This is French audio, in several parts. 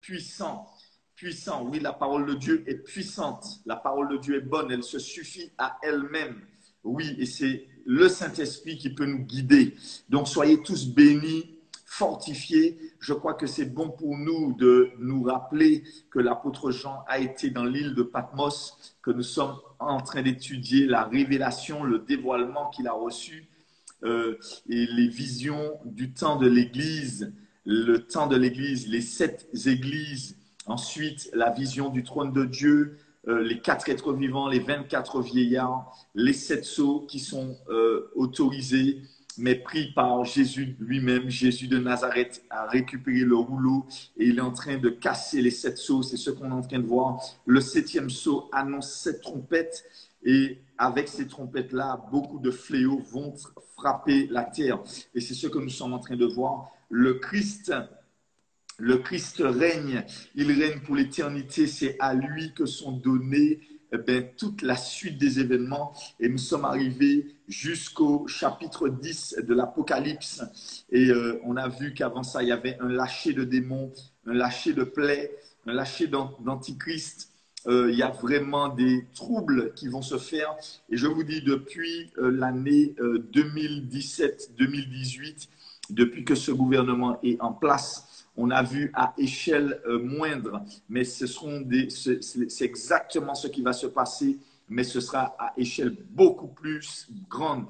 puissant. Puissant, oui, la parole de Dieu est puissante. La parole de Dieu est bonne, elle se suffit à elle-même. Oui, et c'est le Saint-Esprit qui peut nous guider. Donc, soyez tous bénis, fortifiés. Je crois que c'est bon pour nous de nous rappeler que l'apôtre Jean a été dans l'île de Patmos, que nous sommes en train d'étudier la révélation, le dévoilement qu'il a reçu et les visions du temps de l'Église, le temps de l'Église, les 7 églises, ensuite la vision du trône de Dieu, les 4 êtres vivants, les 24 vieillards, les 7 sceaux qui sont autorisés, mais pris par Jésus lui-même. Jésus de Nazareth a récupéré le rouleau et il est en train de casser les 7 sceaux. C'est ce qu'on est en train de voir. Le 7e sceau annonce 7 trompettes et avec ces trompettes-là, beaucoup de fléaux vont frapper la terre. Et c'est ce que nous sommes en train de voir. Le Christ règne, il règne pour l'éternité, c'est à lui que sont données toute la suite des événements. Et nous sommes arrivés jusqu'au chapitre 10 de l'Apocalypse. Et on a vu qu'avant ça, il y avait un lâcher de démons, un lâcher de plaies, un lâcher d'antichrist. Il y a vraiment des troubles qui vont se faire. Et je vous dis, depuis l'année 2017-2018, depuis que ce gouvernement est en place, on a vu à échelle moindre, mais c'est exactement ce qui va se passer, mais ce sera à échelle beaucoup plus grande,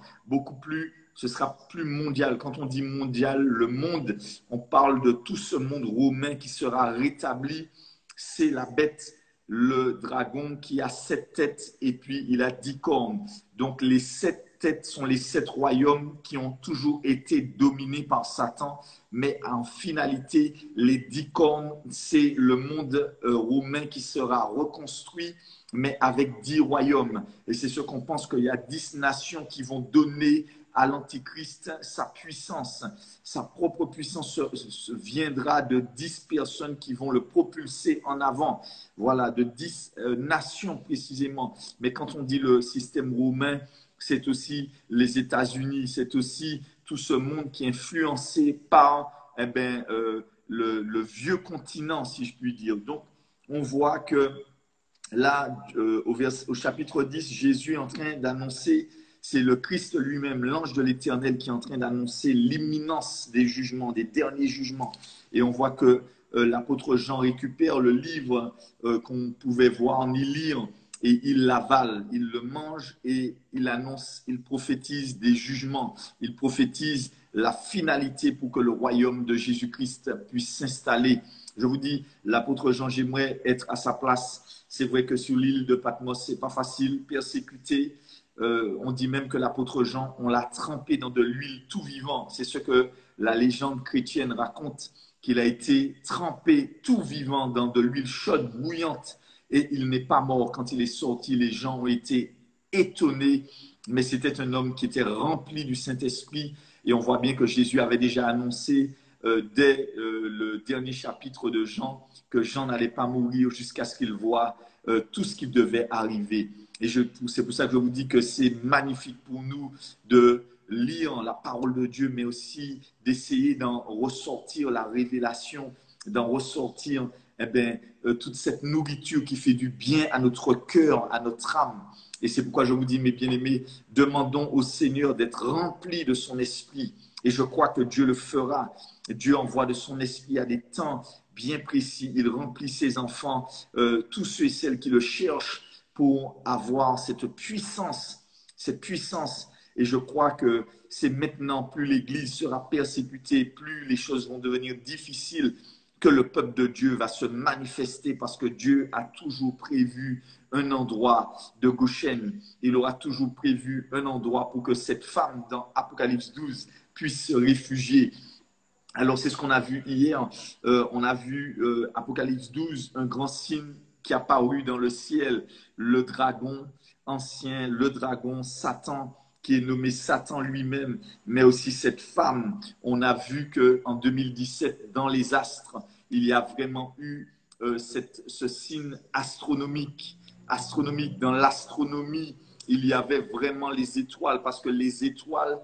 ce sera plus mondial. Quand on dit mondial, le monde, on parle de tout ce monde romain qui sera rétabli. C'est la bête, le dragon qui a 7 têtes et puis il a 10 cornes. Donc les 7 têtes sont les 7 royaumes qui ont toujours été dominés par Satan, mais en finalité, les 10 cornes, c'est le monde romain qui sera reconstruit, mais avec 10 royaumes. Et c'est ce qu'on pense, qu'il y a 10 nations qui vont donner à l'Antichrist sa puissance. Sa propre puissance viendra de 10 personnes qui vont le propulser en avant. Voilà, de 10 nations précisément. Mais quand on dit le système romain, c'est aussi les États-Unis, c'est aussi tout ce monde qui est influencé par le vieux continent, si je puis dire. Donc, on voit que là, au chapitre 10, Jésus est en train d'annoncer, c'est le Christ lui-même, l'ange de l'Éternel, qui est en train d'annoncer l'imminence des jugements, des derniers jugements. Et on voit que l'apôtre Jean récupère le livre qu'on pouvait voir ni lire, et il l'avale, il le mange et il annonce, il prophétise des jugements, il prophétise la finalité pour que le royaume de Jésus-Christ puisse s'installer. Je vous dis, l'apôtre Jean, j'aimerais être à sa place. C'est vrai que sur l'île de Patmos, c'est pas facile, persécuté. On dit même que l'apôtre Jean, on l'a trempé dans de l'huile tout vivant. C'est ce que la légende chrétienne raconte, qu'il a été trempé tout vivant dans de l'huile chaude, bouillante. Et il n'est pas mort. Quand il est sorti, les gens ont été étonnés, mais c'était un homme qui était rempli du Saint-Esprit. Et on voit bien que Jésus avait déjà annoncé dès le dernier chapitre de Jean que Jean n'allait pas mourir jusqu'à ce qu'il voie tout ce qui devait arriver. Et c'est pour ça que je vous dis que c'est magnifique pour nous de lire la parole de Dieu, mais aussi d'essayer d'en ressortir la révélation, d'en ressortir toute cette nourriture qui fait du bien à notre cœur, à notre âme. Et c'est pourquoi je vous dis, mes bien-aimés, demandons au Seigneur d'être remplis de son esprit. Et je crois que Dieu le fera. Dieu envoie de son esprit à des temps bien précis. Il remplit ses enfants, tous ceux et celles qui le cherchent pour avoir cette puissance. Et je crois que c'est maintenant, plus l'Église sera persécutée, plus les choses vont devenir difficiles, que le peuple de Dieu va se manifester, parce que Dieu a toujours prévu un endroit de Goshen. Il aura toujours prévu un endroit pour que cette femme dans Apocalypse 12 puisse se réfugier. Alors c'est ce qu'on a vu hier. On a vu Apocalypse 12, un grand signe qui a paru dans le ciel, le dragon ancien, le dragon Satan, qui est nommé Satan lui-même, mais aussi cette femme. On a vu qu'en 2017, dans les astres, il y a vraiment eu ce signe astronomique. Dans l'astronomie, il y avait vraiment les étoiles, parce que les étoiles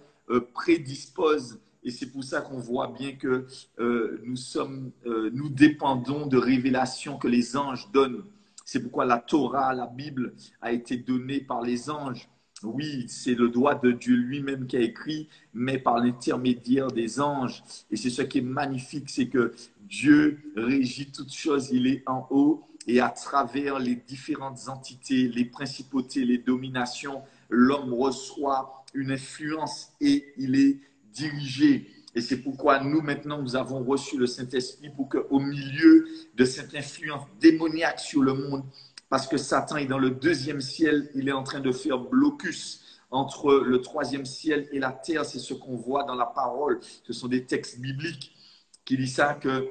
prédisposent Et c'est pour ça qu'on voit bien que nous dépendons de révélations que les anges donnent. C'est pourquoi la Torah, la Bible, a été donnée par les anges. Oui, c'est le doigt de Dieu lui-même qui a écrit, mais par l'intermédiaire des anges. Et c'est ce qui est magnifique, c'est que Dieu régit toutes choses, il est en haut, et à travers les différentes entités, les principautés, les dominations, l'homme reçoit une influence et il est dirigé. Et c'est pourquoi nous, maintenant, nous avons reçu le Saint-Esprit pour qu'au milieu de cette influence démoniaque sur le monde, parce que Satan est dans le deuxième ciel, il est en train de faire blocus entre le troisième ciel et la terre. C'est ce qu'on voit dans la parole. Ce sont des textes bibliques qui disent ça, que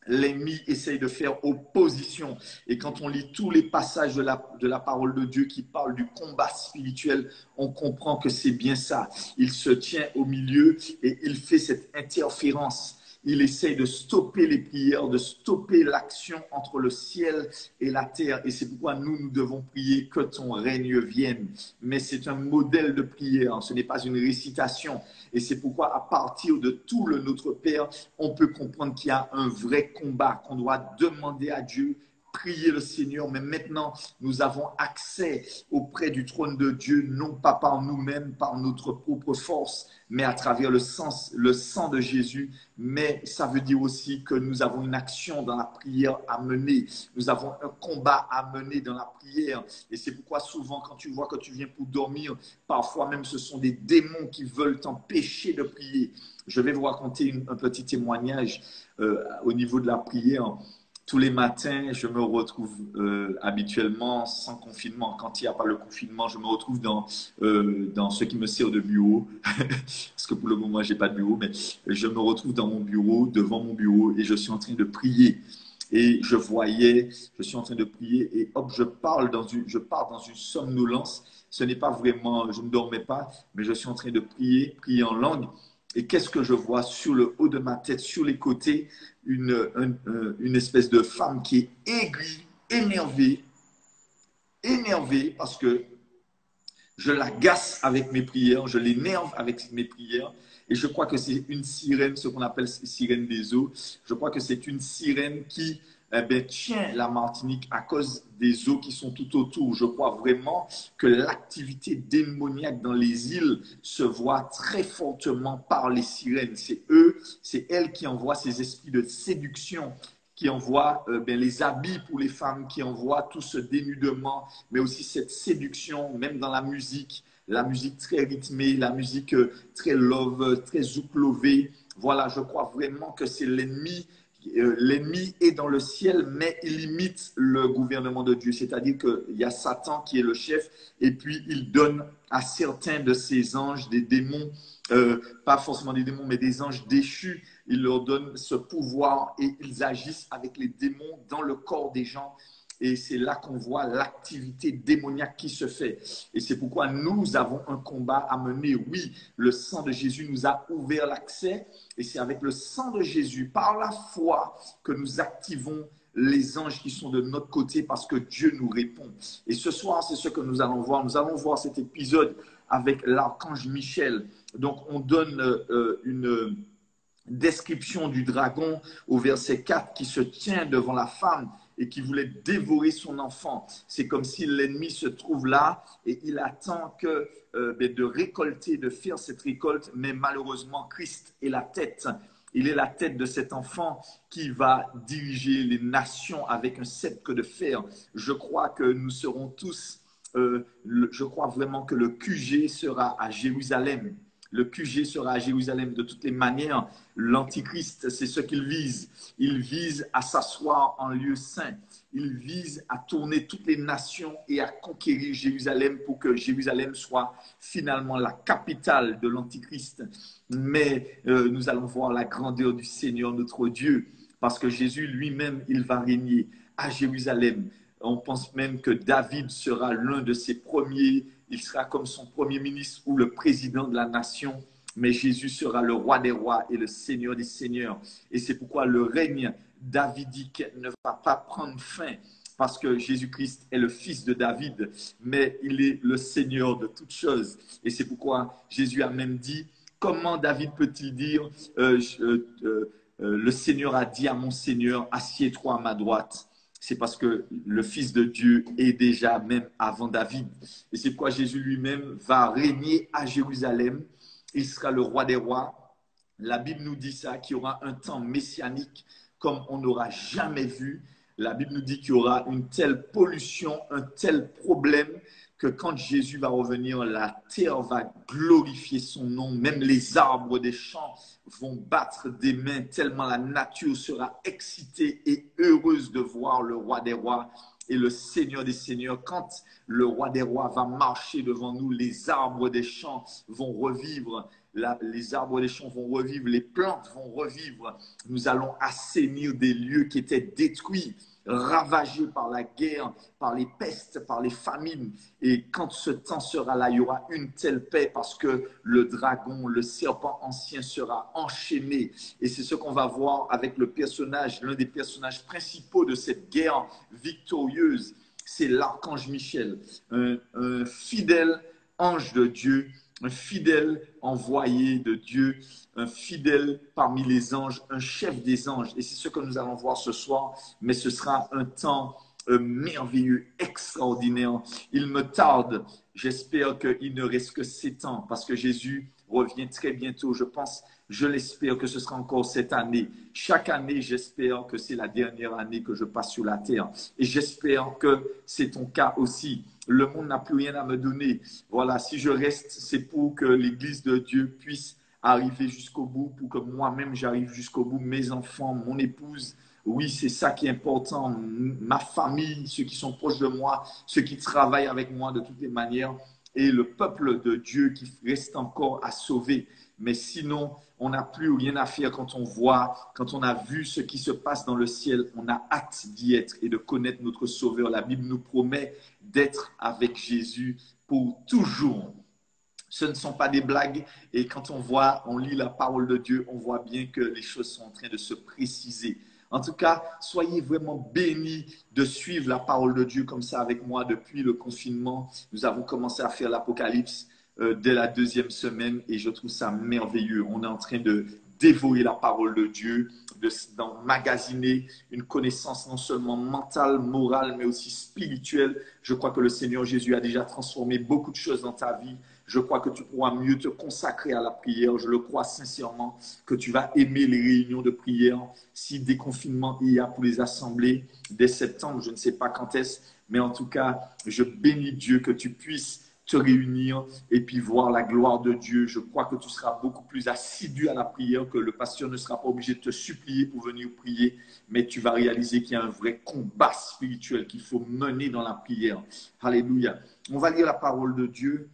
l'ennemi essaye de faire opposition. Et quand on lit tous les passages de la parole de Dieu qui parlent du combat spirituel, on comprend que c'est bien ça. Il se tient au milieu et il fait cette interférence. Il essaye de stopper les prières, de stopper l'action entre le ciel et la terre. Et c'est pourquoi nous devons prier que ton règne vienne. Mais c'est un modèle de prière, ce n'est pas une récitation. Et c'est pourquoi à partir de tout le Notre Père, on peut comprendre qu'il y a un vrai combat, qu'on doit demander à Dieu, prier le Seigneur. Mais maintenant, nous avons accès auprès du trône de Dieu, non pas par nous-mêmes, par notre propre force, mais à travers le sang de Jésus. Mais ça veut dire aussi que nous avons une action dans la prière à mener. Nous avons un combat à mener dans la prière. Et c'est pourquoi souvent, quand tu vois que tu viens pour dormir, parfois même ce sont des démons qui veulent t'empêcher de prier. Je vais vous raconter un petit témoignage au niveau de la prière. Tous les matins, je me retrouve habituellement, sans confinement. Quand il n'y a pas le confinement, je me retrouve dans ce qui me sert de bureau. Parce que pour le moment, je n'ai pas de bureau, mais je me retrouve dans mon bureau, devant mon bureau, et je suis en train de prier. Et je suis en train de prier, et hop, je pars dans une somnolence. Ce n'est pas vraiment, je ne dormais pas, mais je suis en train de prier en langue. Et qu'est-ce que je vois sur le haut de ma tête, sur les côtés, une espèce de femme qui est aigrie, énervée parce que je l'agace avec mes prières, je l'énerve avec mes prières. Et je crois que c'est une sirène, ce qu'on appelle sirène des eaux. Je crois que c'est une sirène qui tient la Martinique à cause des eaux qui sont tout autour. Je crois vraiment que l'activité démoniaque dans les îles se voit très fortement par les sirènes. C'est elles qui envoient ces esprits de séduction, qui envoient les habits pour les femmes, qui envoient tout ce dénudement, mais aussi cette séduction, même dans la musique très rythmée, la musique très love, très zouklovée. Voilà, je crois vraiment que c'est l'ennemi. L'ennemi est dans le ciel, mais il imite le gouvernement de Dieu. C'est-à-dire qu'il y a Satan qui est le chef, et puis il donne à certains de ses anges, des démons, pas forcément des démons, mais des anges déchus, il leur donne ce pouvoir et ils agissent avec les démons dans le corps des gens. Et c'est là qu'on voit l'activité démoniaque qui se fait. Et c'est pourquoi nous avons un combat à mener. Oui, le sang de Jésus nous a ouvert l'accès. Et c'est avec le sang de Jésus, par la foi, que nous activons les anges qui sont de notre côté parce que Dieu nous répond. Et ce soir, c'est ce que nous allons voir. Nous allons voir cet épisode avec l'archange Michel. Donc, on donne une description du dragon au verset 4 qui se tient devant la femme et qui voulait dévorer son enfant. C'est comme si l'ennemi se trouve là et il attend de récolter, de faire cette récolte, mais malheureusement, Christ est la tête. Il est la tête de cet enfant qui va diriger les nations avec un sceptre de fer. Je crois que nous serons tous, je crois vraiment que le QG sera à Jérusalem. Le QG sera à Jérusalem. De toutes les manières, l'Antichrist, c'est ce qu'il vise. Il vise à s'asseoir en lieu saint. Il vise à tourner toutes les nations et à conquérir Jérusalem pour que Jérusalem soit finalement la capitale de l'Antichrist. Mais nous allons voir la grandeur du Seigneur notre Dieu, parce que Jésus lui-même, il va régner à Jérusalem. On pense même que David sera l'un de ses premiers. Il sera comme son premier ministre ou le président de la nation, mais Jésus sera le roi des rois et le Seigneur des seigneurs. Et c'est pourquoi le règne davidique ne va pas prendre fin, parce que Jésus-Christ est le fils de David, mais il est le Seigneur de toutes choses. Et c'est pourquoi Jésus a même dit Comment David peut-il dire, le Seigneur a dit à mon Seigneur, assieds-toi à ma droite? C'est parce que le Fils de Dieu est déjà même avant David. Et c'est pourquoi Jésus lui-même va régner à Jérusalem. Il sera le roi des rois. La Bible nous dit ça, qu'il y aura un temps messianique comme on n'aura jamais vu. La Bible nous dit qu'il y aura une telle pollution, un tel problème que quand Jésus va revenir, la terre va glorifier son nom. Même les arbres des champs vont battre des mains tellement la nature sera excitée et heureuse de voir le roi des rois et le Seigneur des seigneurs. Quand le roi des rois va marcher devant nous, les arbres des champs vont revivre. Les arbres des champs vont revivre, les plantes vont revivre. Nous allons assainir des lieux qui étaient détruits, ravagés par la guerre, par les pestes, par les famines. Et quand ce temps sera là, il y aura une telle paix parce que le dragon, le serpent ancien sera enchaîné. Et c'est ce qu'on va voir avec le personnage, l'un des personnages principaux de cette guerre victorieuse. C'est l'archange Michel, un fidèle ange de Dieu, un fidèle envoyé de Dieu, un fidèle parmi les anges, un chef des anges. Et c'est ce que nous allons voir ce soir, mais ce sera un temps merveilleux, extraordinaire. Il me tarde, j'espère qu'il ne reste que 7 ans, parce que Jésus revient très bientôt, je pense. Je l'espère que ce sera encore cette année. Chaque année, j'espère que c'est la dernière année que je passe sur la terre. Et j'espère que c'est ton cas aussi. Le monde n'a plus rien à me donner. Voilà, si je reste, c'est pour que l'Église de Dieu puisse arriver jusqu'au bout, pour que moi-même j'arrive jusqu'au bout, mes enfants, mon épouse. Oui, c'est ça qui est important. Ma famille, ceux qui sont proches de moi, ceux qui travaillent avec moi de toutes les manières, et le peuple de Dieu qui reste encore à sauver. Mais sinon, on n'a plus rien à faire quand on voit, quand on a vu ce qui se passe dans le ciel. On a hâte d'y être et de connaître notre Sauveur. La Bible nous promet d'être avec Jésus pour toujours. Ce ne sont pas des blagues. Et quand on lit la parole de Dieu, on voit bien que les choses sont en train de se préciser. En tout cas, soyez vraiment bénis de suivre la parole de Dieu comme ça avec moi depuis le confinement. Nous avons commencé à faire l'Apocalypse dès la 2e semaine et je trouve ça merveilleux. On est en train de dévorer la parole de Dieu, d'emmagasiner une connaissance non seulement mentale, morale, mais aussi spirituelle. Je crois que le Seigneur Jésus a déjà transformé beaucoup de choses dans ta vie. Je crois que tu pourras mieux te consacrer à la prière. Je le crois sincèrement que tu vas aimer les réunions de prière. Si déconfinement il y a pour les assemblées dès septembre, je ne sais pas quand est-ce, mais en tout cas, je bénis Dieu que tu puisses te réunir et puis voir la gloire de Dieu. Je crois que tu seras beaucoup plus assidu à la prière, que le pasteur ne sera pas obligé de te supplier pour venir prier, mais tu vas réaliser qu'il y a un vrai combat spirituel qu'il faut mener dans la prière. Alléluia. On va lire la parole de Dieu.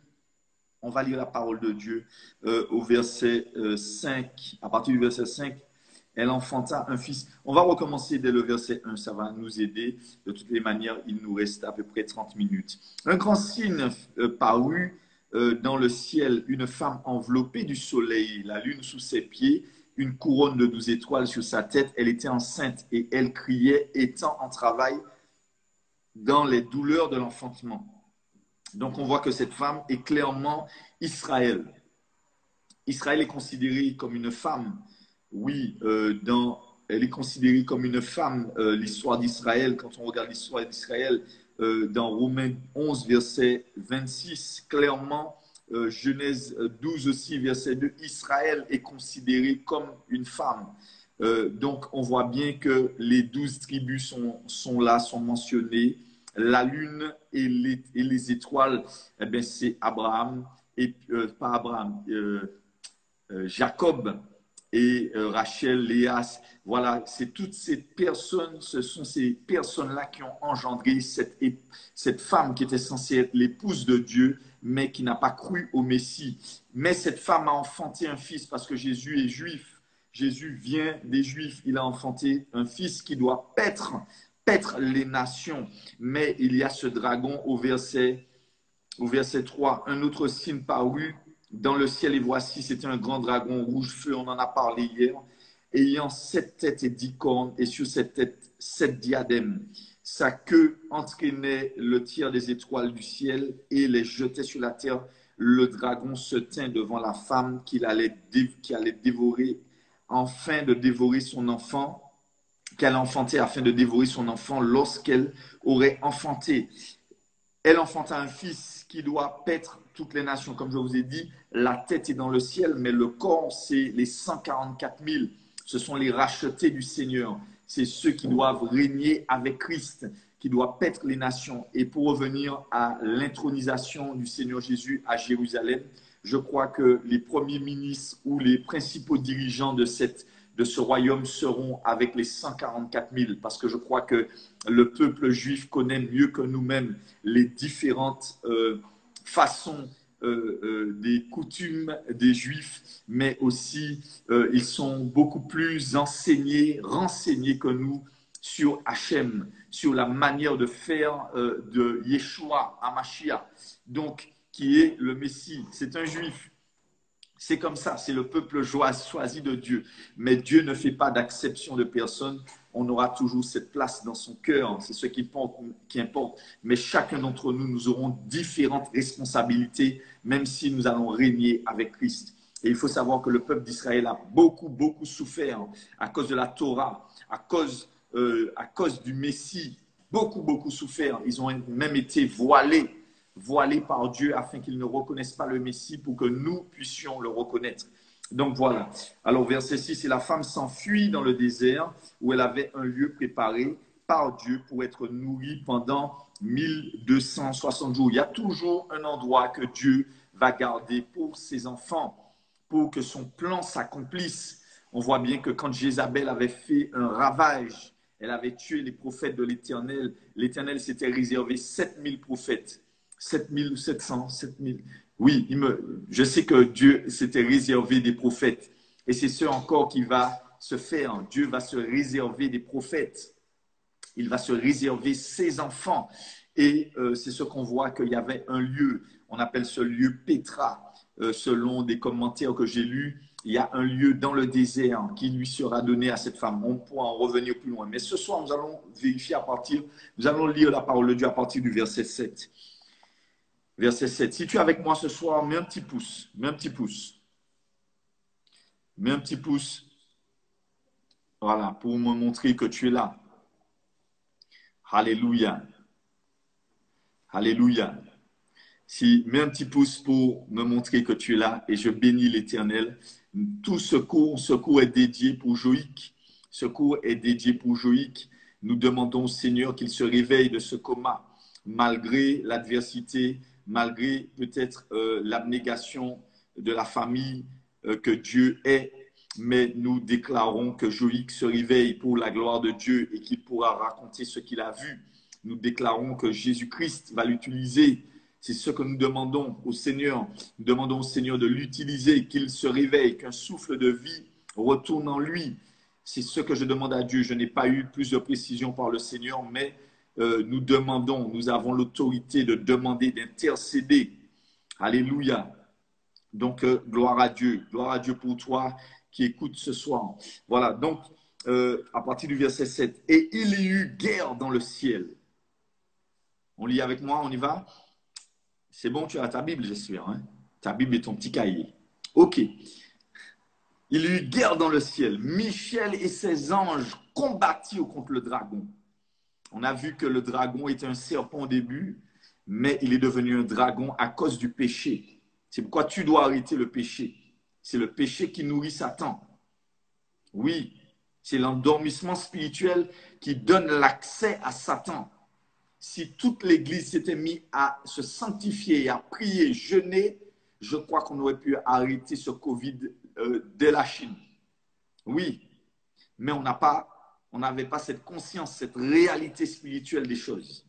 On va lire la parole de Dieu au verset 5. À partir du verset 5, elle enfanta un fils. On va recommencer dès le verset 1, ça va nous aider. De toutes les manières, il nous reste à peu près 30 minutes. Un grand signe parut dans le ciel, une femme enveloppée du soleil, la lune sous ses pieds, une couronne de 12 étoiles sur sa tête. Elle était enceinte et elle criait, étant en travail dans les douleurs de l'enfantement. Donc, on voit que cette femme est clairement Israël. Israël est considérée comme une femme. Oui, elle est considérée comme une femme, l'histoire d'Israël. Quand on regarde l'histoire d'Israël, dans Romains 11, verset 26, clairement, Genèse 12 aussi, verset 2, Israël est considéré comme une femme. Donc, on voit bien que les 12 tribus sont là, sont mentionnées. La lune et les étoiles, eh bien, c'est Abraham, et pas Abraham, Jacob et Rachel, Léas. Voilà, c'est toutes ces personnes, ce sont ces personnes-là qui ont engendré cette femme qui était censée être l'épouse de Dieu, mais qui n'a pas cru au Messie. Mais cette femme a enfanté un fils parce que Jésus est juif. Jésus vient des Juifs. Il a enfanté un fils qui doit paître les nations. Mais il y a ce dragon au verset 3. Un autre signe parut dans le ciel et voici, c'était un grand dragon rouge feu, on en a parlé hier, ayant 7 têtes et 10 cornes et sur cette tête 7 diadèmes. Sa queue entraînait le tiers des étoiles du ciel et les jetait sur la terre. le dragon se tint devant la femme qui allait dévorer, afin de dévorer son enfant, qu'elle a enfanté afin de dévorer son enfant lorsqu'elle aurait enfanté. Elle enfanta un fils qui doit paître toutes les nations. Comme je vous ai dit, la tête est dans le ciel, mais le corps, c'est les 144 000. Ce sont les rachetés du Seigneur. C'est ceux qui doivent régner avec Christ, qui doivent paître les nations. Et pour revenir à l'intronisation du Seigneur Jésus à Jérusalem, je crois que les premiers ministres ou les principaux dirigeants de ce royaume seront avec les 144 000, parce que je crois que le peuple juif connaît mieux que nous-mêmes les différentes façons des coutumes des Juifs, mais aussi ils sont beaucoup plus renseignés que nous sur Hachem, sur la manière de faire de Yeshua HaMashiach, donc qui est le Messie. C'est un Juif. C'est comme ça, c'est le peuple choisi de Dieu. Mais Dieu ne fait pas d'acception de personne. On aura toujours cette place dans son cœur. C'est ce qui importe. Mais chacun d'entre nous, nous aurons différentes responsabilités, même si nous allons régner avec Christ. Et il faut savoir que le peuple d'Israël a beaucoup, beaucoup souffert à cause de la Torah, à cause du Messie. Beaucoup, beaucoup souffert. Ils ont même été voilés par Dieu afin qu'ils ne reconnaissent pas le Messie pour que nous puissions le reconnaître. Donc voilà. Alors verset 6, et la femme s'enfuit dans le désert où elle avait un lieu préparé par Dieu pour être nourrie pendant 1260 jours. Il y a toujours un endroit que Dieu va garder pour ses enfants, pour que son plan s'accomplisse. On voit bien que quand Jézabel avait fait un ravage, elle avait tué les prophètes de l'Éternel. L'Éternel s'était réservé 7000 prophètes. 7000 ou 700, 7000. Oui, je sais que Dieu s'était réservé des prophètes. Et c'est ce encore qui va se faire. Dieu va se réserver des prophètes. Il va se réserver ses enfants. Et c'est ce qu'on voit qu'il y avait un lieu. On appelle ce lieu Pétra. Selon des commentaires que j'ai lus, il y a un lieu dans le désert qui lui sera donné à cette femme. On pourra en revenir plus loin. Mais ce soir, nous allons vérifier nous allons lire la parole de Dieu à partir du verset 7. Verset 7. Si tu es avec moi ce soir, mets un petit pouce. Mets un petit pouce. Mets un petit pouce. Voilà, pour me montrer que tu es là. Alléluia. Alléluia. Mets un petit pouce pour me montrer que tu es là et je bénis l'Éternel. Tout secours est dédié pour Joïc. Secours est dédié pour Joïc. Nous demandons au Seigneur qu'il se réveille de ce coma, malgré l'adversité, malgré peut-être l'abnégation de la famille que Dieu est. Mais nous déclarons que Joïc se réveille pour la gloire de Dieu et qu'il pourra raconter ce qu'il a vu. Nous déclarons que Jésus-Christ va l'utiliser. C'est ce que nous demandons au Seigneur. Nous demandons au Seigneur de l'utiliser, qu'il se réveille, qu'un souffle de vie retourne en lui. C'est ce que je demande à Dieu. Je n'ai pas eu plus de précision par le Seigneur, mais nous demandons, nous avons l'autorité de demander, d'intercéder. Alléluia. Donc, gloire à Dieu pour toi qui écoute ce soir. Voilà, donc, à partir du verset 7. Et il y eut guerre dans le ciel. On lit avec moi, on y va? C'est bon, tu as ta Bible, j'espère. Hein? Ta Bible et ton petit cahier. Ok. Il y eut guerre dans le ciel. Michel et ses anges combattirent contre le dragon. On a vu que le dragon était un serpent au début, mais il est devenu un dragon à cause du péché. C'est pourquoi tu dois arrêter le péché. C'est le péché qui nourrit Satan. Oui, c'est l'endormissement spirituel qui donne l'accès à Satan. Si toute l'Église s'était mise à se sanctifier, à prier, jeûner, je crois qu'on aurait pu arrêter ce Covid dès la Chine. Oui, mais on n'avait pas cette conscience, cette réalité spirituelle des choses.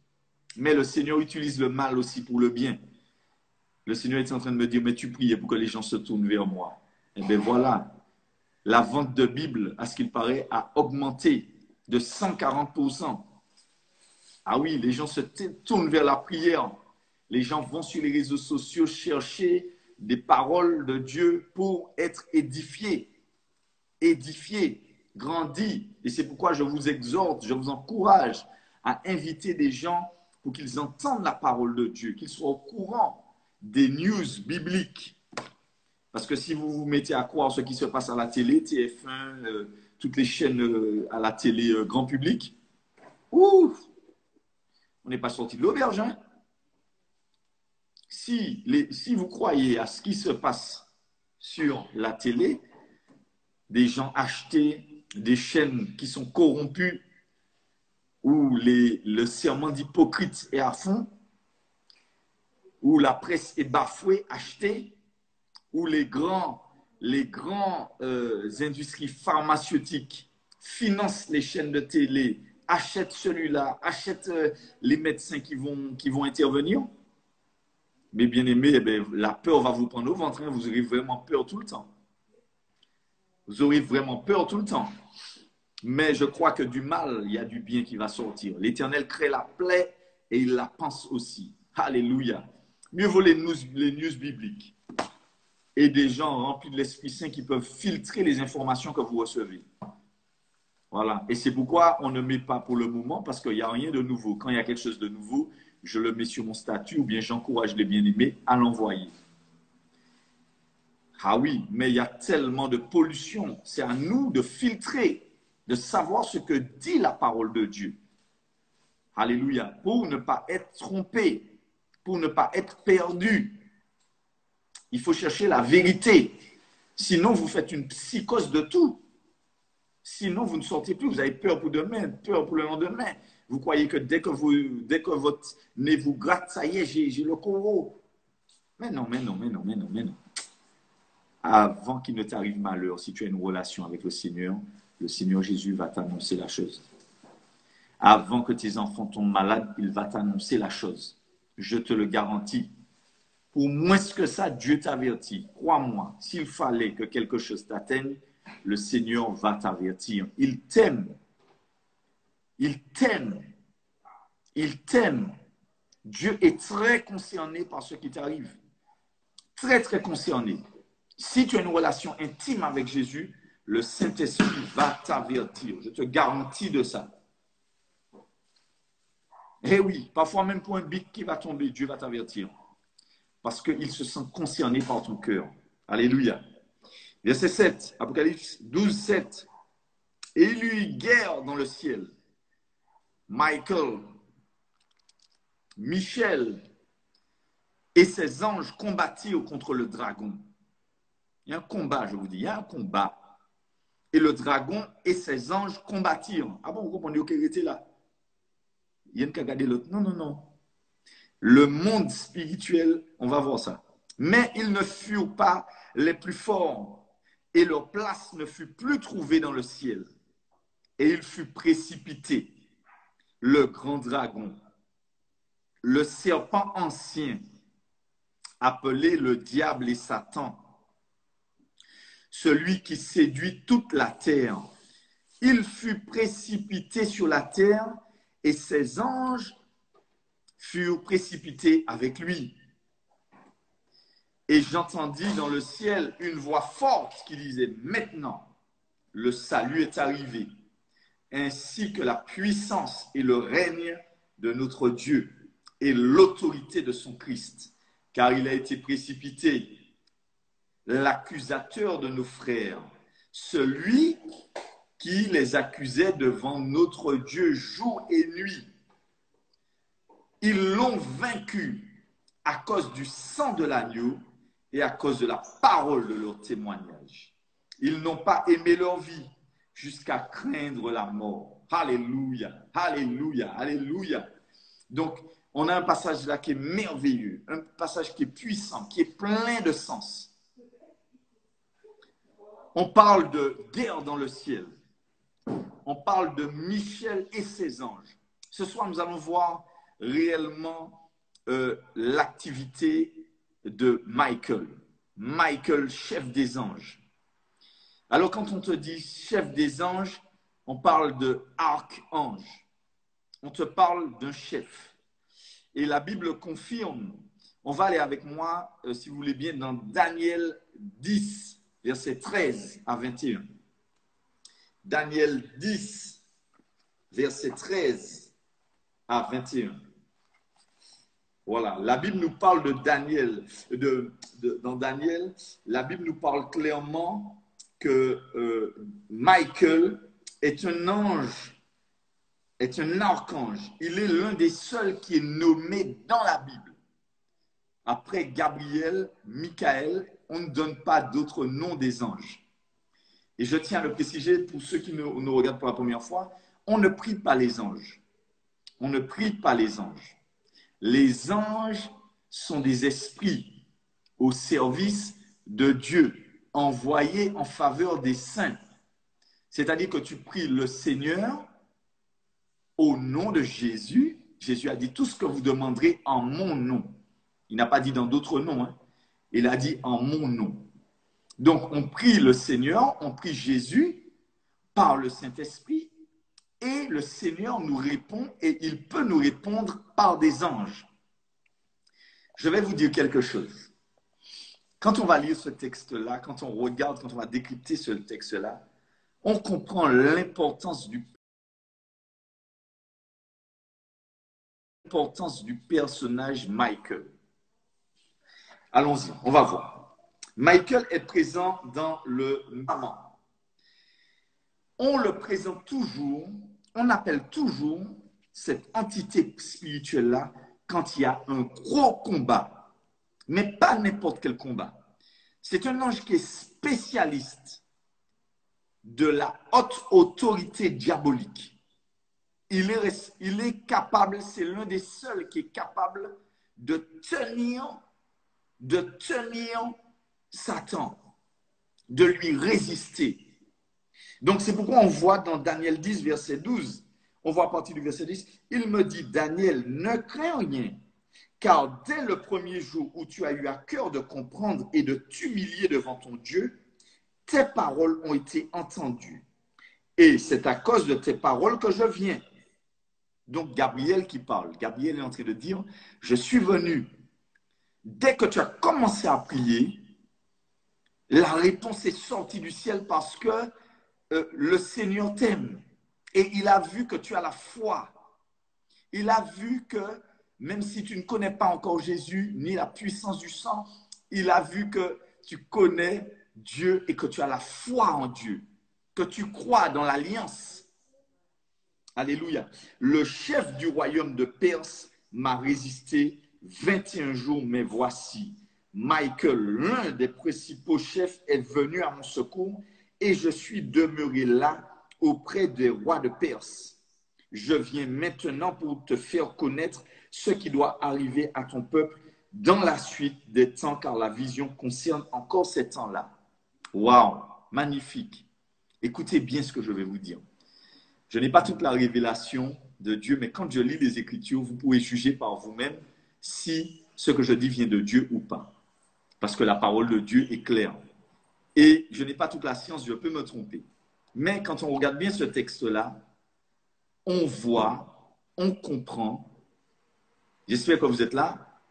Mais le Seigneur utilise le mal aussi pour le bien. Le Seigneur est en train de me dire, mais tu priais pour que les gens se tournent vers moi. Et bien voilà, la vente de Bible, à ce qu'il paraît, a augmenté de 140%. Ah oui, les gens se tournent vers la prière. Les gens vont sur les réseaux sociaux chercher des paroles de Dieu pour être édifiés, grandis. Et c'est pourquoi je vous exhorte, je vous encourage à inviter des gens pour qu'ils entendent la parole de Dieu, qu'ils soient au courant des news bibliques. Parce que si vous vous mettez à croire ce qui se passe à la télé, TF1, toutes les chaînes à la télé grand public, ouf, on n'est pas sorti de l'auberge. Hein? Si vous croyez à ce qui se passe sur la télé, des gens achetés, des chaînes qui sont corrompues, où le serment d'hypocrite est à fond, où la presse est bafouée, achetée, où les grands industries pharmaceutiques financent les chaînes de télé, achètent celui-là, achètent les médecins qui vont intervenir. Mais bien aimé, eh bien, la peur va vous prendre au ventre. Hein. Vous aurez vraiment peur tout le temps. Vous aurez vraiment peur tout le temps. Mais je crois que du mal, il y a du bien qui va sortir. L'Éternel crée la plaie et il la pense aussi. Alléluia. Mieux vaut les news bibliques et des gens remplis de l'Esprit Saint qui peuvent filtrer les informations que vous recevez. Voilà. Et c'est pourquoi on ne met pas pour le moment, parce qu'il n'y a rien de nouveau. Quand il y a quelque chose de nouveau, je le mets sur mon statut ou bien j'encourage les bien-aimés à l'envoyer. Ah oui, mais il y a tellement de pollution. C'est à nous de filtrer, de savoir ce que dit la parole de Dieu. Alléluia. Pour ne pas être trompé, pour ne pas être perdu. Il faut chercher la vérité. Sinon, vous faites une psychose de tout. Sinon, vous ne sortez plus. Vous avez peur pour demain, peur pour le lendemain. Vous croyez que dès que votre nez vous gratte, ça y est, j'ai le coraux. Mais non. Avant qu'il ne t'arrive malheur, si tu as une relation avec le Seigneur Jésus va t'annoncer la chose. Avant que tes enfants tombent malades, il va t'annoncer la chose. Je te le garantis. Pour moins que ça, Dieu t'avertit. Crois-moi, s'il fallait que quelque chose t'atteigne, le Seigneur va t'avertir. Il t'aime. Il t'aime. Il t'aime. Dieu est très concerné par ce qui t'arrive. Très, très concerné. Si tu as une relation intime avec Jésus, le Saint-Esprit va t'avertir. Je te garantis de ça. Eh oui, parfois même pour un bic qui va tomber, Dieu va t'avertir. Parce qu'il se sent concerné par ton cœur. Alléluia. Verset 7, Apocalypse 12, 7. Et il y eut guerre dans le ciel. Michael, Michel et ses anges combattirent contre le dragon. Il y a un combat, je vous dis, il y a un combat. Et le dragon et ses anges combattirent. Ah bon, vous comprenez où était là? Il y a une qui a regardé l'autre. Non. Le monde spirituel, on va voir ça. Mais ils ne furent pas les plus forts, et leur place ne fut plus trouvée dans le ciel. Et il fut précipité, le grand dragon, le serpent ancien, appelé le diable et Satan, celui qui séduit toute la terre. Il fut précipité sur la terre, et ses anges furent précipités avec lui. Et j'entendis dans le ciel une voix forte qui disait, maintenant, le salut est arrivé, ainsi que la puissance et le règne de notre Dieu et l'autorité de son Christ, car il a été précipité, l'accusateur de nos frères, celui qui les accusait devant notre Dieu jour et nuit. Ils l'ont vaincu à cause du sang de l'agneau et à cause de la parole de leur témoignage. Ils n'ont pas aimé leur vie jusqu'à craindre la mort. Alléluia, alléluia, alléluia. Donc, on a un passage là qui est merveilleux, un passage qui est puissant, qui est plein de sens. On parle de guerre dans le ciel. On parle de Michel et ses anges. Ce soir, nous allons voir réellement l'activité de Michael. Michael, chef des anges. Alors, quand on te dit chef des anges, on parle de archange. On te parle d'un chef. Et la Bible confirme. On va aller avec moi, si vous voulez bien, dans Daniel 10, versets 13 à 21. Daniel 10, versets 13 à 21. Voilà, la Bible nous parle de Daniel. Dans Daniel, la Bible nous parle clairement que Michael est un ange, est un archange. Il est l'un des seuls qui est nommé dans la Bible. Après Gabriel, Michael, on ne donne pas d'autres noms des anges. Et je tiens à le préciser pour ceux qui nous regardent pour la première fois, on ne prie pas les anges. On ne prie pas les anges. Les anges sont des esprits au service de Dieu, envoyés en faveur des saints. C'est-à-dire que tu pries le Seigneur au nom de Jésus. Jésus a dit tout ce que vous demanderez en mon nom. Il n'a pas dit dans d'autres noms, hein. Il a dit en mon nom. Donc, on prie le Seigneur, on prie Jésus par le Saint-Esprit et le Seigneur nous répond et il peut nous répondre par des anges. Je vais vous dire quelque chose. Quand on va lire ce texte-là, quand on regarde, quand on va décrypter ce texte-là, on comprend l'importance du personnage Michael. Allons-y, on va voir. Michael est présent dans le Maman. On le présente toujours, on appelle toujours cette entité spirituelle-là quand il y a un gros combat, mais pas n'importe quel combat. C'est un ange qui est spécialiste de la haute autorité diabolique. Il est capable, c'est l'un des seuls qui est capable de tenir Satan, de lui résister. Donc, c'est pourquoi on voit dans Daniel 10, verset 12, on voit à partir du verset 10, il me dit, Daniel, ne crains rien, car dès le premier jour où tu as eu à cœur de comprendre et de t'humilier devant ton Dieu, tes paroles ont été entendues. Et c'est à cause de tes paroles que je viens. Donc, Gabriel qui parle. Gabriel est en train de dire, je suis venu. Dès que tu as commencé à prier, la réponse est sortie du ciel parce que le Seigneur t'aime. Et il a vu que tu as la foi. Il a vu que même si tu ne connais pas encore Jésus, ni la puissance du sang, il a vu que tu connais Dieu et que tu as la foi en Dieu, que tu crois dans l'alliance. Alléluia. Le chef du royaume de Perse m'a résisté 21 jours, mais voici, Michael, l'un des principaux chefs, est venu à mon secours et je suis demeuré là auprès des rois de Perse. Je viens maintenant pour te faire connaître ce qui doit arriver à ton peuple dans la suite des temps, car la vision concerne encore ces temps-là. Waouh, magnifique. Écoutez bien ce que je vais vous dire. Je n'ai pas toute la révélation de Dieu, mais quand je lis les Écritures, vous pouvez juger par vous-même si ce que je dis vient de Dieu ou pas. Parce que la parole de Dieu est claire. Et je n'ai pas toute la science, je peux me tromper. Mais quand on regarde bien ce texte-là, on voit, on comprend. J'espère que vous êtes là.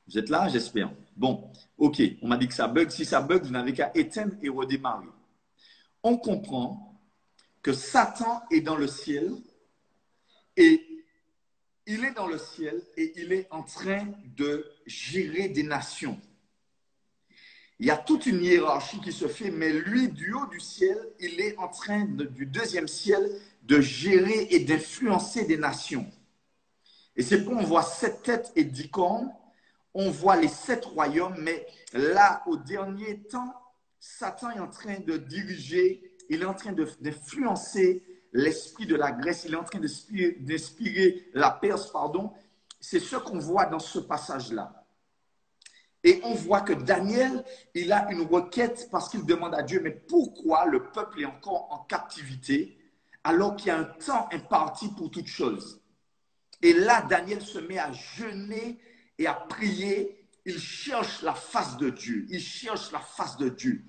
Vous êtes là, j'espère. Bon, ok, on m'a dit que ça bug. Si ça bug, vous n'avez qu'à éteindre et redémarrer. On comprend que Satan est dans le ciel et il est dans le ciel et il est en train de gérer des nations. Il y a toute une hiérarchie qui se fait, mais lui, du haut du ciel, il est en train, du deuxième ciel, de gérer et d'influencer des nations. Et c'est pourquoi on voit 7 têtes et 10 cornes, on voit les 7 royaumes, mais là, au dernier temps, Satan est en train de diriger, il est en train d'influencer l'esprit de la Grèce, il est en train d'inspirer la Perse, pardon. C'est ce qu'on voit dans ce passage-là. Et on voit que Daniel, il a une requête parce qu'il demande à Dieu, mais pourquoi le peuple est encore en captivité alors qu'il y a un temps imparti pour toute chose? Et là, Daniel se met à jeûner et à prier. Il cherche la face de Dieu. Il cherche la face de Dieu.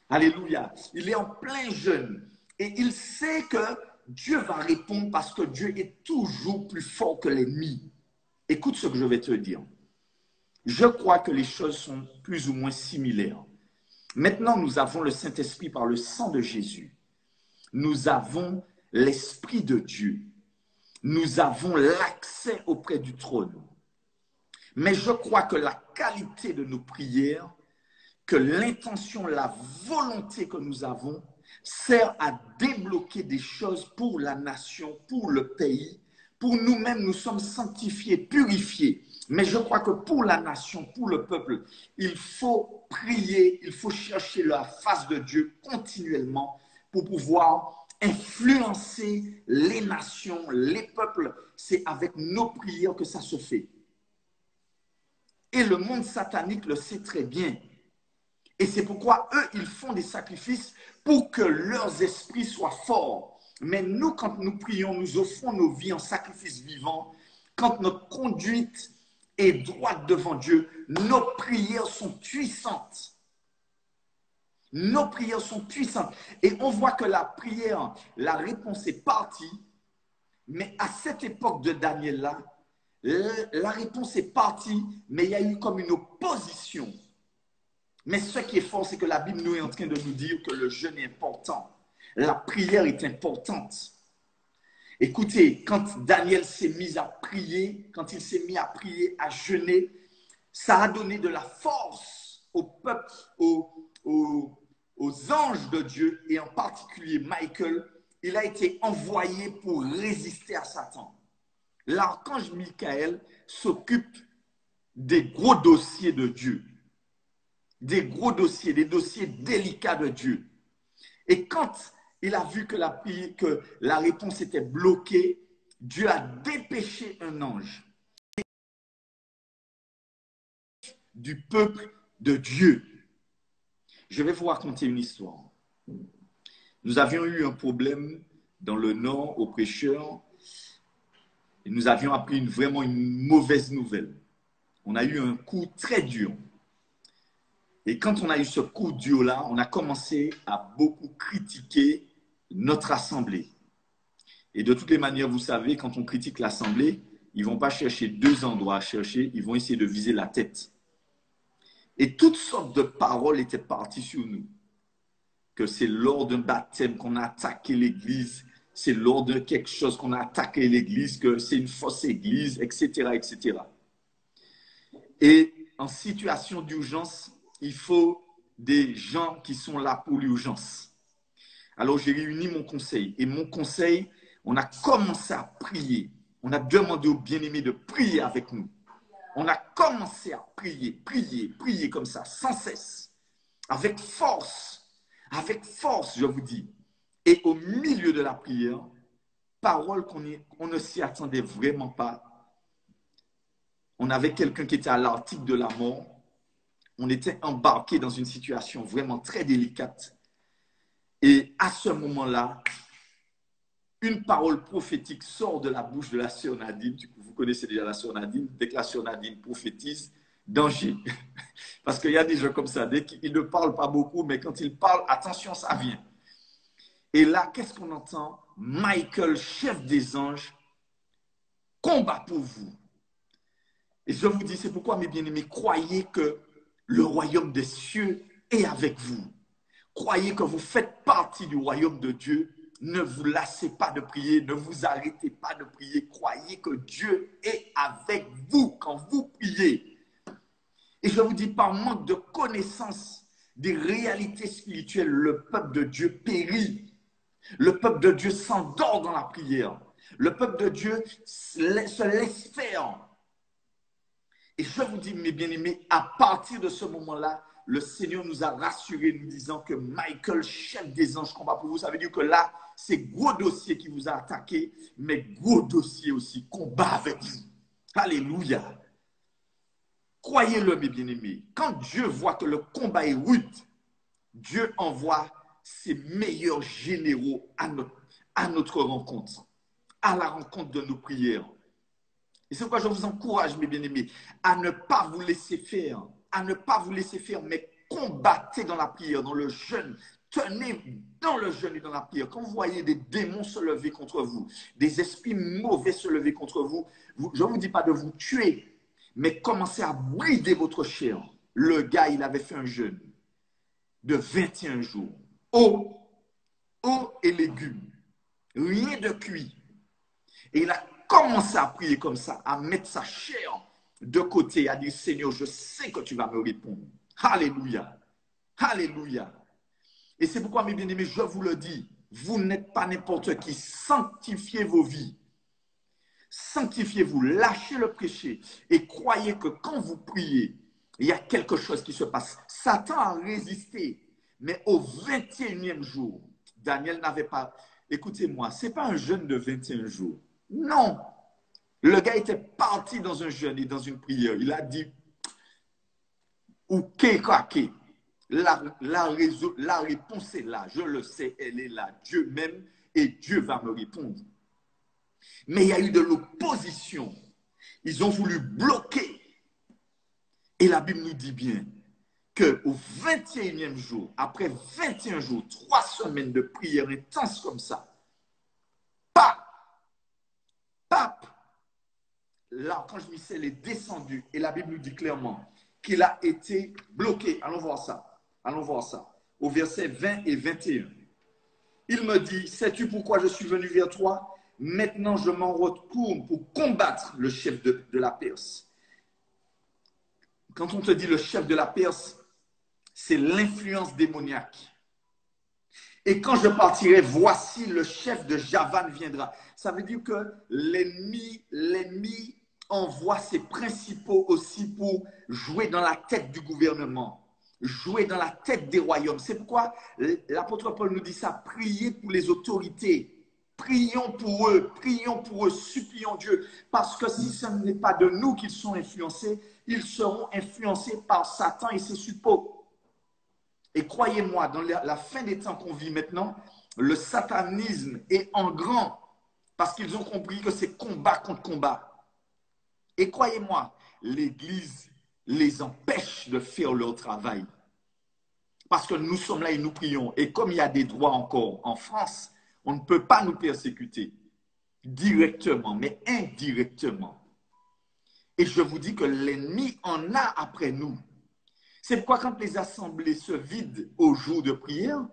Alléluia. Il est en plein jeûne. Et il sait que Dieu va répondre parce que Dieu est toujours plus fort que l'ennemi. Écoute ce que je vais te dire. Je crois que les choses sont plus ou moins similaires. Maintenant, nous avons le Saint-Esprit par le sang de Jésus. Nous avons l'Esprit de Dieu. Nous avons l'accès auprès du trône. Mais je crois que la qualité de nos prières, que l'intention, la volonté que nous avons, sert à débloquer des choses pour la nation, pour le pays. Pour nous-mêmes, nous sommes sanctifiés, purifiés. Mais je crois que pour la nation, pour le peuple, il faut prier, il faut chercher la face de Dieu continuellement pour pouvoir influencer les nations, les peuples. C'est avec nos prières que ça se fait. Et le monde satanique le sait très bien. Et c'est pourquoi eux, ils font des sacrifices pour que leurs esprits soient forts. Mais nous, quand nous prions, nous offrons nos vies en sacrifice vivant. Quand notre conduite est droite devant Dieu, nos prières sont puissantes. Nos prières sont puissantes. Et on voit que la prière, la réponse est partie. Mais à cette époque de Daniel-là, la réponse est partie, mais il y a eu comme une opposition. Mais ce qui est fort, c'est que la Bible nous est en train de nous dire que le jeûne est important. La prière est importante. Écoutez, quand Daniel s'est mis à prier, quand il s'est mis à prier, à jeûner, ça a donné de la force au peuple, aux anges de Dieu, et en particulier Michael. Il a été envoyé pour résister à Satan. L'archange Michael s'occupe des gros dossiers de Dieu. Des gros dossiers, des dossiers délicats de Dieu. Et quand il a vu que la réponse était bloquée, Dieu a dépêché un ange du peuple de Dieu. Je vais vous raconter une histoire. Nous avions eu un problème dans le Nord aux prêcheurs. Et nous avions appris vraiment une mauvaise nouvelle. On a eu un coup très dur. Et quand on a eu ce coup dur-là, on a commencé à beaucoup critiquer notre assemblée. Et de toutes les manières, vous savez, quand on critique l'assemblée, ils ne vont pas chercher deux endroits à chercher, ils vont essayer de viser la tête. Et toutes sortes de paroles étaient parties sur nous. Que c'est lors d'un baptême qu'on a attaqué l'église, c'est lors de quelque chose qu'on a attaqué l'église, que c'est une fausse église, etc., etc. Et en situation d'urgence, il faut des gens qui sont là pour l'urgence. Alors, j'ai réuni mon conseil. Et mon conseil, on a commencé à prier. On a demandé aux bien-aimés de prier avec nous. On a commencé à prier, prier, prier comme ça, sans cesse. Avec force, je vous dis. Et au milieu de la prière, parole qu'on ne s'y attendait vraiment pas. On avait quelqu'un qui était à l'article de la mort. On était embarqué dans une situation vraiment très délicate. Et à ce moment-là, une parole prophétique sort de la bouche de la sœur Nadine. Vous connaissez déjà la sœur Nadine. Dès que la sœur Nadine prophétise, danger. Parce qu'il y a des gens comme ça, dès qu'ils ne parlent pas beaucoup, mais quand ils parlent, attention, ça vient. Et là, qu'est-ce qu'on entend? Michael, chef des anges, combat pour vous. Et je vous dis, c'est pourquoi, mes bien-aimés, croyez que le royaume des cieux est avec vous. Croyez que vous faites partie du royaume de Dieu. Ne vous lassez pas de prier, ne vous arrêtez pas de prier. Croyez que Dieu est avec vous quand vous priez. Et je vous dis, par manque de connaissance des réalités spirituelles, le peuple de Dieu périt. Le peuple de Dieu s'endort dans la prière. Le peuple de Dieu se laisse faire. Et je vous dis, mes bien-aimés, à partir de ce moment-là, le Seigneur nous a rassurés, nous disant que Michael, chef des anges, combat pour vous. Ça veut dire que là, c'est gros dossier qui vous a attaqué, mais gros dossier aussi, combat avec vous. Alléluia. Croyez-le, mes bien-aimés. Quand Dieu voit que le combat est rude, Dieu envoie ses meilleurs généraux à notre rencontre, à la rencontre de nos prières. Et c'est pourquoi je vous encourage, mes bien-aimés, à ne pas vous laisser faire, mais combattez dans la prière, dans le jeûne. Tenez dans le jeûne et dans la prière. Quand vous voyez des démons se lever contre vous, des esprits mauvais se lever contre vous, je ne vous dis pas de vous tuer, mais commencez à brider votre chair. Le gars, il avait fait un jeûne de 21 jours. Eau et légumes. Rien de cuit. Et il a commencé à prier comme ça, à mettre sa chair de côté, à dire, Seigneur, je sais que tu vas me répondre. Alléluia. Alléluia. Et c'est pourquoi, mes bien-aimés, je vous le dis, vous n'êtes pas n'importe qui. Sanctifiez vos vies. Sanctifiez-vous, lâchez le péché et croyez que quand vous priez, il y a quelque chose qui se passe. Satan a résisté, mais au 21e jour, Daniel n'avait pas... Écoutez-moi, ce n'est pas un jeûne de 21 jours. Non. Le gars était parti dans un jeûne et dans une prière. Il a dit, ou kékake. La réponse est là. Je le sais, elle est là. Dieu m'aime et Dieu va me répondre. Mais il y a eu de l'opposition. Ils ont voulu bloquer. Et la Bible nous dit bien qu'au 21e jour, après 21 jours, 3 semaines de prière intense comme ça, pape, l'archange Michel est descendu et la Bible nous dit clairement qu'il a été bloqué. Allons voir ça. Allons voir ça. Au verset 20 et 21. Il me dit, sais-tu pourquoi je suis venu vers toi? Maintenant, je m'en retourne pour combattre le chef de la Perse. Quand on te dit le chef de la Perse, c'est l'influence démoniaque. Et quand je partirai, voici le chef de Javan viendra. Ça veut dire que l'ennemi envoie ses principaux aussi pour jouer dans la tête du gouvernement, jouer dans la tête des royaumes. C'est pourquoi l'apôtre Paul nous dit ça, priez pour les autorités. Prions pour eux, supplions Dieu. Parce que si ce n'est pas de nous qu'ils sont influencés, ils seront influencés par Satan et ses suppôts. Et croyez-moi, dans la fin des temps qu'on vit maintenant, le satanisme est en grand parce qu'ils ont compris que c'est combat contre combat. Et croyez-moi, l'Église les empêche de faire leur travail. Parce que nous sommes là et nous prions. Et comme il y a des droits encore en France, on ne peut pas nous persécuter directement, mais indirectement. Et je vous dis que l'ennemi en a après nous. C'est pourquoi quand les assemblées se vident au jour de prière,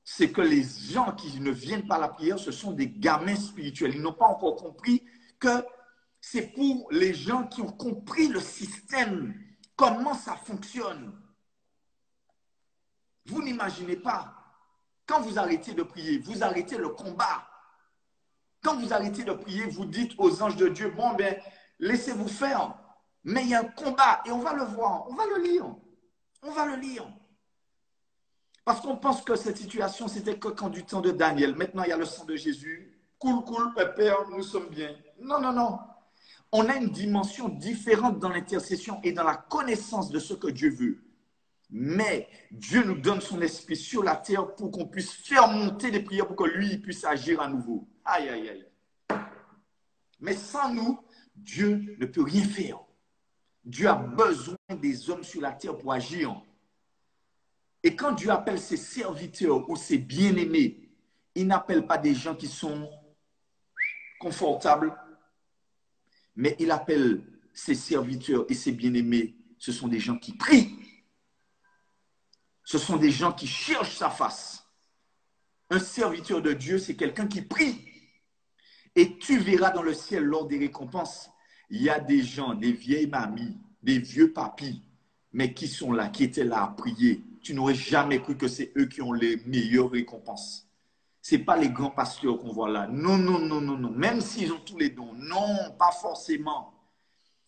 c'est que les gens qui ne viennent pas à la prière, ce sont des gamins spirituels. Ils n'ont pas encore compris que c'est pour les gens qui ont compris le système, comment ça fonctionne. Vous n'imaginez pas, quand vous arrêtez de prier, vous arrêtez le combat. Quand vous arrêtez de prier, vous dites aux anges de Dieu, bon ben, laissez-vous faire. Mais il y a un combat et on va le voir, on va le lire. On va le lire. Parce qu'on pense que cette situation, c'était que quand du temps de Daniel. Maintenant, il y a le sang de Jésus. Cool, pépère, nous sommes bien. Non, non, non. On a une dimension différente dans l'intercession et dans la connaissance de ce que Dieu veut. Mais Dieu nous donne son esprit sur la terre pour qu'on puisse faire monter des prières pour que lui puisse agir à nouveau. Aïe, aïe, aïe. Mais sans nous, Dieu ne peut rien faire. Dieu a besoin des hommes sur la terre pour agir. Et quand Dieu appelle ses serviteurs ou ses bien-aimés, il n'appelle pas des gens qui sont confortables, mais il appelle ses serviteurs et ses bien-aimés. Ce sont des gens qui prient. Ce sont des gens qui cherchent sa face. Un serviteur de Dieu, c'est quelqu'un qui prie. Et tu verras dans le ciel lors des récompenses, il y a des gens, des vieilles mamies, des vieux papis, mais qui sont là, qui étaient là à prier. Tu n'aurais jamais cru que c'est eux qui ont les meilleures récompenses. Ce n'est pas les grands pasteurs qu'on voit là. Non, non, non, non, non. Même s'ils ont tous les dons. Non, pas forcément.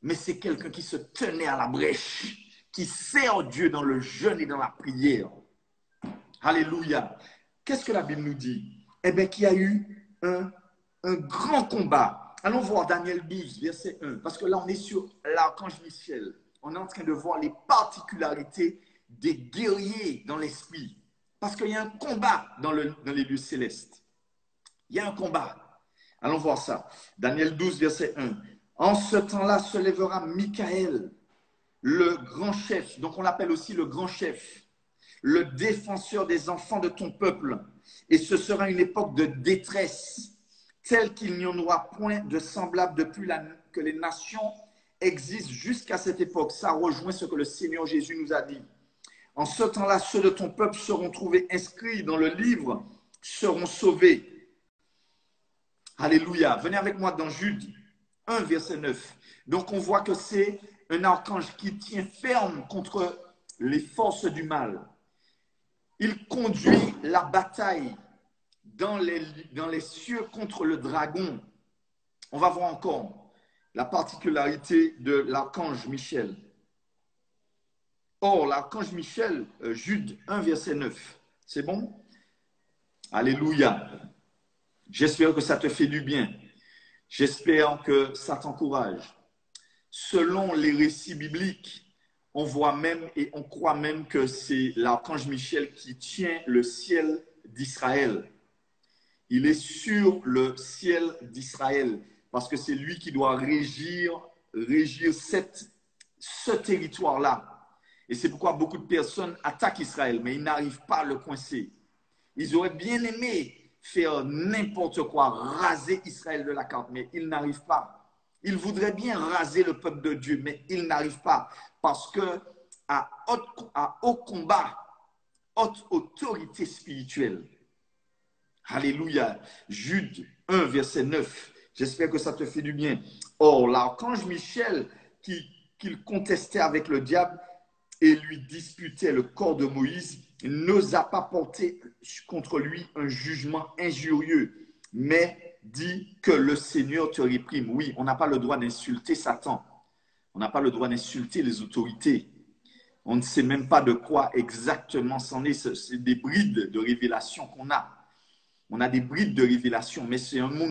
Mais c'est quelqu'un qui se tenait à la brèche, qui sert Dieu dans le jeûne et dans la prière. Alléluia. Qu'est-ce que la Bible nous dit? Eh bien, qu'il y a eu un grand combat. Allons voir Daniel 12, verset 1. Parce que là, on est sur l'archange Michel. On est en train de voir les particularités des guerriers dans l'esprit. Parce qu'il y a un combat dans les lieux célestes. Il y a un combat. Allons voir ça. Daniel 12, verset 1. En ce temps-là se lèvera Michaël, le grand chef. Donc on l'appelle aussi le grand chef. Le défenseur des enfants de ton peuple. Et ce sera une époque de détresse, telle qu'il n'y en aura point de semblable depuis que les nations existent jusqu'à cette époque. Ça rejoint ce que le Seigneur Jésus nous a dit. En ce temps-là, ceux de ton peuple seront trouvés inscrits dans le livre, seront sauvés. Alléluia. Venez avec moi dans Jude. 1, verset 9. Donc on voit que c'est un archange qui tient ferme contre les forces du mal. Il conduit la bataille dans les cieux contre le dragon. On va voir encore la particularité de l'archange Michel. Or, l'archange Michel, Jude 1, verset 9, c'est bon? Alléluia. J'espère que ça te fait du bien. J'espère que ça t'encourage. Selon les récits bibliques, on voit même et on croit même que c'est l'archange Michel qui tient le ciel d'Israël. Il est sur le ciel d'Israël parce que c'est lui qui doit régir ce territoire-là. Et c'est pourquoi beaucoup de personnes attaquent Israël, mais ils n'arrivent pas à le coincer. Ils auraient bien aimé faire n'importe quoi, raser Israël de la carte, mais ils n'arrivent pas. Ils voudraient bien raser le peuple de Dieu, mais ils n'arrivent pas. Parce que à haut combat, haute autorité spirituelle. Alléluia. Jude 1, verset 9. J'espère que ça te fait du bien. Or, l'archange Michel, qu'il contestait avec le diable et lui disputait le corps de Moïse, n'osa pas porter contre lui un jugement injurieux, mais dit que le Seigneur te réprime. Oui, on n'a pas le droit d'insulter Satan. On n'a pas le droit d'insulter les autorités. On ne sait même pas de quoi exactement c'en est. C'est des brides de révélation qu'on a. On a des brides de révélation, mais c'est un monde